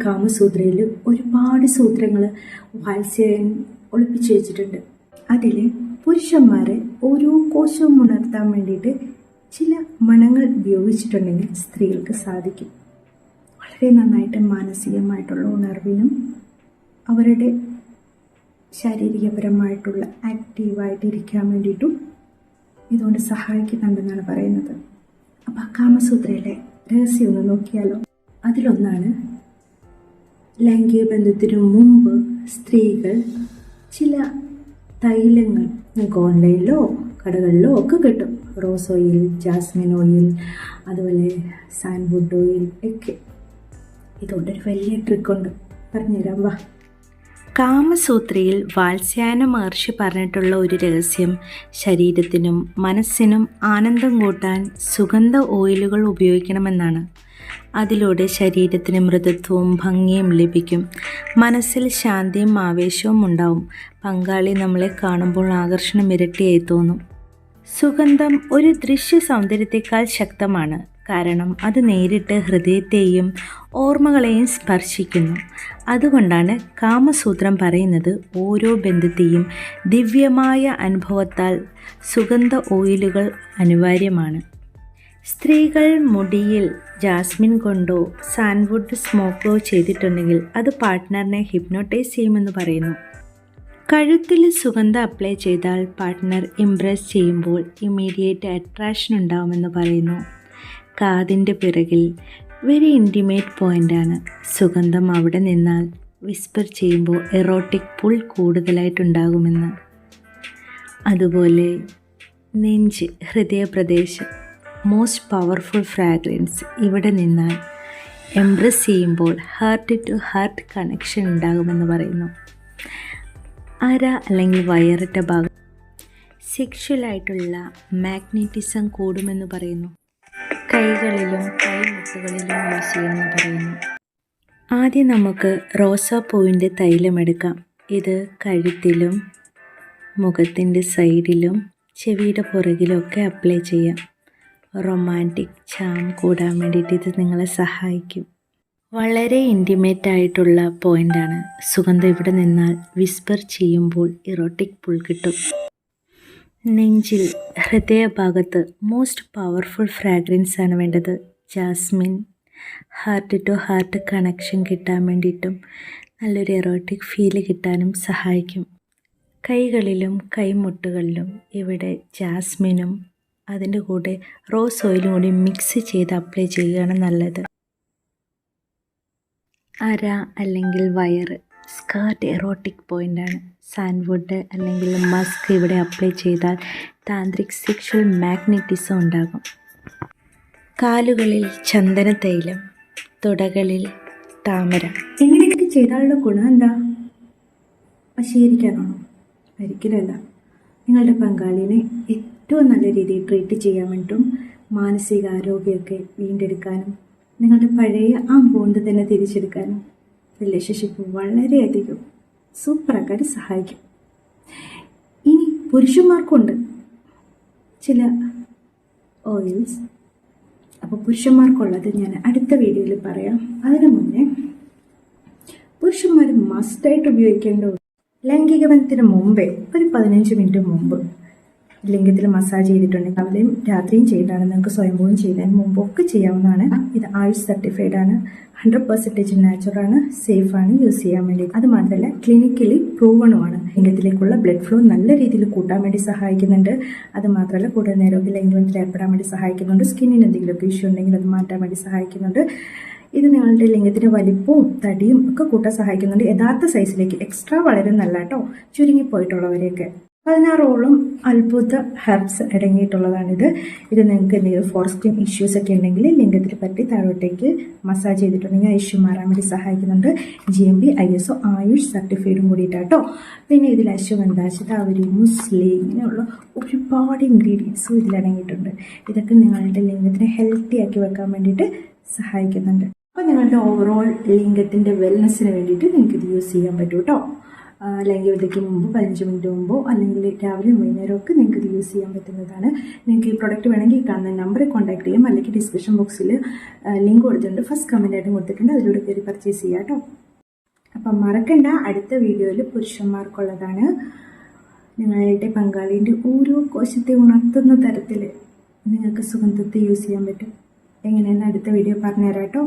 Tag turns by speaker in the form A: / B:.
A: കാമസൂത്രയിൽ ഒരുപാട് സൂത്രങ്ങൾ വാത്സ്യായൻ ഒളിപ്പിച്ചു വെച്ചിട്ടുണ്ട്. അതിൽ പുരുഷന്മാരെ ഓരോ കോശവും ഉണർത്താൻ വേണ്ടിയിട്ട് ചില മണങ്ങൾ ഉപയോഗിച്ചിട്ടുണ്ടെങ്കിൽ സ്ത്രീകൾക്ക് സാധിക്കും. വളരെ നന്നായിട്ട് മാനസികമായിട്ടുള്ള ഉണർവിനും അവരുടെ ശാരീരികപരമായിട്ടുള്ള ആക്റ്റീവായിട്ട് ഇരിക്കാൻ വേണ്ടിയിട്ടും ഇതുകൊണ്ട് സഹായിക്കുന്നുണ്ടെന്നാണ് പറയുന്നത്. അപ്പം കാമസൂത്രയിലെ രഹസ്യം ഒന്ന് നോക്കിയാലോ. അതിലൊന്നാണ് ലൈംഗിക ബന്ധത്തിനു മുമ്പ് സ്ത്രീകൾ ചില തൈലങ്ങൾ നിങ്ങൾക്ക് ഓൺലൈനിലോ കടകളിലോ ഒക്കെ കിട്ടും. റോസ് ഓയിൽ, ജാസ്മിൻ ഓയിൽ, അതുപോലെ സാൻഡ്വുഡ് ഓയിൽ ഒക്കെ. ഇതുകൊണ്ടൊരു വലിയ ട്രിക്കുണ്ട്, പറഞ്ഞുതരാം വാ. കാമസൂത്രയിൽ വാത്സ്യായന മഹർഷി പറഞ്ഞിട്ടുള്ള ഒരു രഹസ്യം ശരീരത്തിനും മനസ്സിനും ആനന്ദം കൂട്ടാൻ സുഗന്ധ ഓയിലുകൾ ഉപയോഗിക്കണമെന്നാണ്. അതിലൂടെ ശരീരത്തിന് മൃദുത്വവും ഭംഗിയും ലഭിക്കും, മനസ്സിൽ ശാന്തിയും ആവേശവും ഉണ്ടാവും. പങ്കാളി നമ്മളെ കാണുമ്പോൾ ആകർഷണം ഇരട്ടിയായി തോന്നും. സുഗന്ധം ഒരു ദൃശ്യ സൗന്ദര്യത്തെക്കാൾ ശക്തമാണ്, കാരണം അത് നേരിട്ട് ഹൃദയത്തെയും ഓർമ്മകളെയും സ്പർശിക്കുന്നു. അതുകൊണ്ടാണ് കാമസൂത്രം പറയുന്നത് ഓരോ ബന്ധത്തെയും ദിവ്യമായ അനുഭവത്താൽ സുഗന്ധ ഓയിലുകൾ അനിവാര്യമാണ്. സ്ത്രീകൾ മുടിയിൽ ജാസ്മിൻ കൊണ്ടോ സാൻഡ്വുഡ് സ്മോക്കോ ചെയ്തിട്ടുണ്ടെങ്കിൽ അത് പാർട്ട്ണറിനെ ഹിപ്നോട്ടൈസ് ചെയ്യുമെന്ന് പറയുന്നു. കഴുത്തിൽ സുഗന്ധം അപ്ലൈ ചെയ്താൽ പാർട്ട്ണർ ഇംപ്രസ് ചെയ്യുമ്പോൾ ഇമ്മീഡിയറ്റ് അട്രാക്ഷൻ ഉണ്ടാവുമെന്ന് പറയുന്നു. കാതിൻ്റെ പിറകിൽ വെരി ഇൻറ്റിമേറ്റ് പോയിൻ്റാണ്. സുഗന്ധം അവിടെ നിന്നാൽ വിസ്പർ ചെയ്യുമ്പോൾ എറോട്ടിക് പുൾ കൂടുതലായിട്ടുണ്ടാകുമെന്ന്. അതുപോലെ നെഞ്ച്, ഹൃദയപ്രദേശം, മോസ്റ്റ് പവർഫുൾ ഫ്രാഗ്രൻസ് ഇവിടെ നിന്നാൽ എംബ്രസ് ചെയ്യുമ്പോൾ ഹാർട്ട് ടു ഹാർട്ട് കണക്ഷൻ ഉണ്ടാകുമെന്ന് പറയുന്നു. അര അല്ലെങ്കിൽ വയറിട്ട ഭാഗം സെക്ഷുവലായിട്ടുള്ള മാഗ്നറ്റിസം കൂടുമെന്ന് പറയുന്നു. കൈകളിലും കൈമുട്ടുകളിലും യൂസ് ചെയ്യുമെന്ന് പറയുന്നു. ആദ്യം നമുക്ക് റോസാപ്പൂവിൻ്റെ തൈലം എടുക്കാം. ഇത് കഴുത്തിലും മുഖത്തിൻ്റെ സൈഡിലും ചെവിയുടെ പുറകിലൊക്കെ അപ്ലൈ ചെയ്യാം. റൊമാൻറ്റിക് ചാം കൂടാൻ വേണ്ടിയിട്ട് ഇത് നിങ്ങളെ സഹായിക്കും. വളരെ ഇൻറ്റിമേറ്റ് ആയിട്ടുള്ള പോയിൻ്റാണ്. സുഗന്ധം ഇവിടെ നിന്നാൽ വിസ്പർ ചെയ്യുമ്പോൾ ഇറോട്ടിക് പുൾ കിട്ടും. നെഞ്ചിൽ, ഹൃദയഭാഗത്ത് മോസ്റ്റ് പവർഫുൾ ഫ്രാഗ്രൻസ് ആണ് വേണ്ടത്. Jasmine heart to heart connection കിട്ടാൻ വേണ്ടിയിട്ടും നല്ലൊരു എറോട്ടിക് ഫീല് കിട്ടാനും സഹായിക്കും. കൈകളിലും കൈമുട്ടുകളിലും ഇവിടെ ജാസ്മിനും അതിൻ്റെ കൂടെ റോസ് ഓയിലും കൂടി മിക്സ് ചെയ്ത് അപ്ലൈ ചെയ്യുകയാണ് നല്ലത്. അര അല്ലെങ്കിൽ വയറ്, സ്കേർട്ട് എറോട്ടിക് പോയിൻ്റാണ്. സാൻഡ്വുഡ് അല്ലെങ്കിൽ മസ്ക് ഇവിടെ അപ്ലൈ ചെയ്താൽ താന്ത്രിക് സെക്ഷൽ മാഗ്നറ്റിസം ഉണ്ടാകും. കാലുകളിൽ ചന്ദന തൈലം, തുടകളിൽ താമര. എങ്ങനെയൊക്കെ ചെയ്താലുള്ള ഗുണം എന്താ? വശീകരിക്കാനാണോ? ഒരിക്കലല്ല. നിങ്ങളുടെ പങ്കാളിനെ ഏറ്റവും നല്ല രീതിയിൽ ട്രീറ്റ് ചെയ്യാൻ വേണ്ടിയിട്ടും മാനസികാരോഗ്യമൊക്കെ വീണ്ടെടുക്കാനും നിങ്ങളുടെ പഴയ ആ ബോണ്ട് തന്നെ തിരിച്ചെടുക്കാനും റിലേഷൻഷിപ്പ് വളരെയധികം സൂപ്പറാക്കാൻ സഹായിക്കും. ഇനി പുരുഷന്മാർക്കുണ്ട് ചില ഓയിൽസ്. അപ്പോൾ പുരുഷന്മാർക്കുള്ളത് ഞാൻ അടുത്ത വീഡിയോയിൽ പറയാം. അതിനു മുന്നേ പുരുഷന്മാർ മസ്റ്റായിട്ട് ഉപയോഗിക്കേണ്ട ലൈംഗിക ബന്ധത്തിന് മുമ്പേ ഒരു 15 മിനിറ്റ് മുമ്പ് ലിംഗത്തിൽ മസാജ് ചെയ്തിട്ടുണ്ടെങ്കിൽ അവരെയും രാത്രിയും ചെയ്താണ്. നിങ്ങൾക്ക് സ്വയംഭൂവും ചെയ്യുന്നതിന് മുമ്പൊക്കെ ചെയ്യാവുന്നതാണ്. ഇത് ആയുഷ് സർട്ടിഫൈഡ് ആണ്, 100% നാച്ചുറലാണ്, സേഫാണ് യൂസ് ചെയ്യാൻ വേണ്ടി. അത് മാത്രമല്ല ക്ലിനിക്കലി പ്രൂവണുമാണ്. ലിംഗത്തിലേക്കുള്ള ബ്ലഡ് ഫ്ലോ നല്ല രീതിയിൽ കൂട്ടാൻ വേണ്ടി സഹായിക്കുന്നുണ്ട്. അത് മാത്രമല്ല കൂടുതൽ നേരമൊക്കെ ലൈംഗികത്തിൽ ഏർപ്പെടാൻ വേണ്ടി സഹായിക്കുന്നുണ്ട്. സ്കിന്നിന് എന്തെങ്കിലുമൊക്കെ ഇഷ്യൂ ഉണ്ടെങ്കിൽ അത് മാറ്റാൻ വേണ്ടി സഹായിക്കുന്നുണ്ട്. ഇത് നിങ്ങളുടെ ലിംഗത്തിൻ്റെ വലിപ്പവും തടിയും ഒക്കെ കൂട്ടാൻ സഹായിക്കുന്നുണ്ട്. യഥാർത്ഥ സൈസിലേക്ക് എക്സ്ട്രാ വളരെ നല്ല കേട്ടോ, ചുരുങ്ങിപ്പോയിട്ടുള്ളവരെയൊക്കെ. 16ഓളം അത്ഭുത ഹെർബ്സ് അടങ്ങിയിട്ടുള്ളതാണിത്. ഇത് നിങ്ങൾക്ക് എന്തെങ്കിലും ഫോർസ്കിൻ ഇഷ്യൂസ് ഒക്കെ ഉണ്ടെങ്കിൽ ലിംഗത്തിൽ പറ്റി താഴോട്ടേക്ക് മസാജ് ചെയ്തിട്ടുണ്ടെങ്കിൽ ആ ഇഷ്യൂ മാറാൻ വേണ്ടി സഹായിക്കുന്നുണ്ട്. GMB ISO Ayush സർട്ടിഫൈഡും കൂടിയിട്ടാട്ടോ. പിന്നെ ഇതിൽ അശ്വഗന്ധ, ശതാവരി, മുസ്ലി ഇങ്ങനെയുള്ള ഒരുപാട് ഇൻഗ്രീഡിയൻസും ഇതിലടങ്ങിയിട്ടുണ്ട്. ഇതൊക്കെ നിങ്ങളുടെ ലിംഗത്തിനെ ഹെൽത്തി ആക്കി വെക്കാൻ വേണ്ടിയിട്ട് സഹായിക്കുന്നുണ്ട്. അപ്പോൾ നിങ്ങളുടെ ഓവറോൾ ലിംഗത്തിൻ്റെ വെൽനെസ്സിന് വേണ്ടിയിട്ട് നിങ്ങൾക്ക് ഇത് യൂസ് ചെയ്യാൻ പറ്റും കേട്ടോ. ലൈംഗികതയ്ക്ക് മുമ്പ് 15 മിനിറ്റ് മുമ്പോ അല്ലെങ്കിൽ രാവിലെയും വൈകുന്നേരവും ഒക്കെ നിങ്ങൾക്ക് ഇത് യൂസ് ചെയ്യാൻ പറ്റുന്നതാണ്. നിങ്ങൾക്ക് ഈ പ്രൊഡക്റ്റ് വേണമെങ്കിൽ ഈ കാണുന്ന നമ്പറിൽ കോൺടാക്ട് ചെയ്യാം, അല്ലെങ്കിൽ ഡിസ്ക്രിപ്ഷൻ ബോക്സിൽ ലിങ്ക് കൊടുത്തിട്ടുണ്ട്, ഫസ്റ്റ് കമൻ്റ് ആയിട്ടും കൊടുത്തിട്ടുണ്ട്, അതിലൂടെ കയറി പർച്ചേസ് ചെയ്യാം കേട്ടോ. അപ്പം മറക്കണ്ട, അടുത്ത വീഡിയോയിൽ പുരുഷന്മാർക്കുള്ളതാണ്. നിങ്ങളുടെ പങ്കാളിൻ്റെ ഓരോ കോശത്തെ ഉണർത്തുന്ന തരത്തിൽ നിങ്ങൾക്ക് സുഗന്ധത്തെ യൂസ് ചെയ്യാൻ പറ്റും. എങ്ങനെയെന്ന് അടുത്ത വീഡിയോ പറഞ്ഞുതരാം കേട്ടോ.